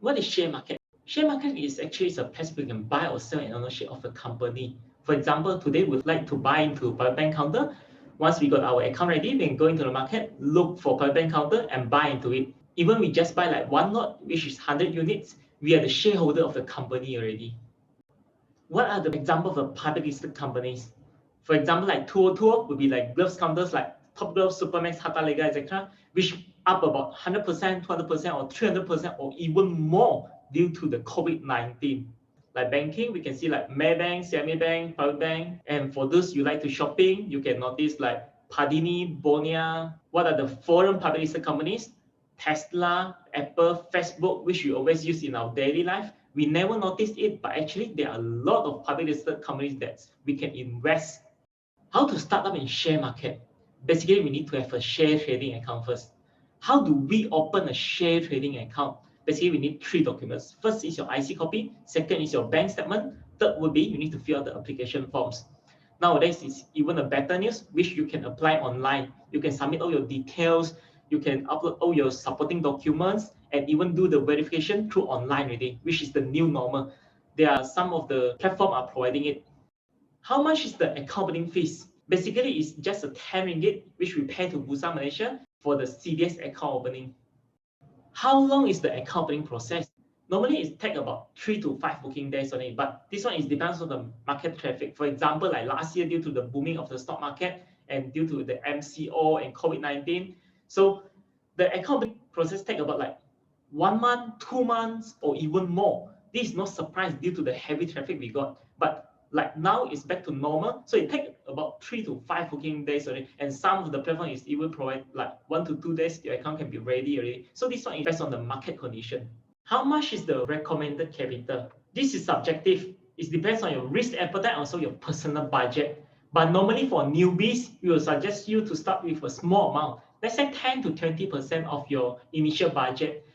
What is share market? Share market is actually a place where you can buy or sell an ownership of a company. For example, today we'd like to buy into private bank counter. Once we got our account ready, we can go into the market, look for private bank counter and buy into it. Even we just buy like one lot, which is 100 units, we are the shareholder of the company already. What are the examples of public listed companies? For example, like Tuo would be like gloves counters like Top Glove, Supermax, Harta Lega, etc., which up about 100%, 200%, or 300%, or even more due to the COVID-19. Like banking, we can see like Maybank, CIMB Bank, Private Bank. And for those you like to shopping, you can notice like Padini, Bonia. What are the foreign public listed companies? Tesla, Apple, Facebook, which we always use in our daily life. We never notice it, but actually there are a lot of public listed companies that we can invest. How to start up in share market? Basically, we need to have a share trading account first. How do we open a share trading account? Basically, we need 3 documents. First is your IC copy. Second is your bank statement. Third would be you need to fill out the application forms. Nowadays, it's even a better news, which you can apply online. You can submit all your details. You can upload all your supporting documents and even do the verification through online already, which is the new normal. There are some of the platforms are providing it. How much is the account opening fees? Basically, it's just a 10 ringgit, which we pay to Bursa Malaysia for the CDS account opening. How long is the account opening process? Normally, it takes about 3 to 5 working days only, but this one is depends on the market traffic. For example, like last year, due to the booming of the stock market and due to the MCO and COVID-19, so the account opening process takes about like 1 month, 2 months, or even more. This is no surprise due to the heavy traffic we got, but like now it's back to normal, so it takes about 3 to 5 working days already, and some of the platform is even provide like 1 to 2 days your account can be ready already. So this one is based on the market condition. How much is the recommended capital? This is subjective. It depends on your risk appetite and also your personal budget. But normally for newbies, we will suggest you to start with a small amount. Let's say 10 to 20% of your initial budget.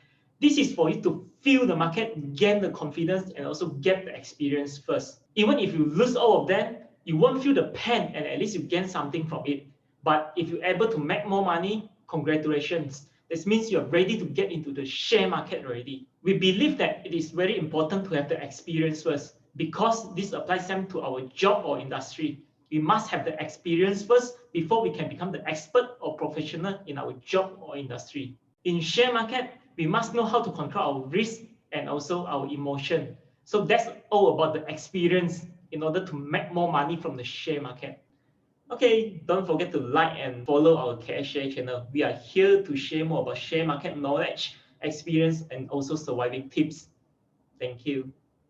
This is for you to feel the market, gain the confidence, and also get the experience first. Even if you lose all of them, you won't feel the pain, and at least you gain something from it. But if you're able to make more money, congratulations. This means you're ready to get into the share market already. We believe that it is very important to have the experience first, because this applies them to our job or industry. We must have the experience first before we can become the expert or professional in our job or industry. In share market, we must know how to control our risk and also our emotion. So that's all about the experience in order to make more money from the share market. Okay, don't forget to like and follow our Cash Share channel. We are here to share more about share market knowledge, experience, and also surviving tips. Thank you.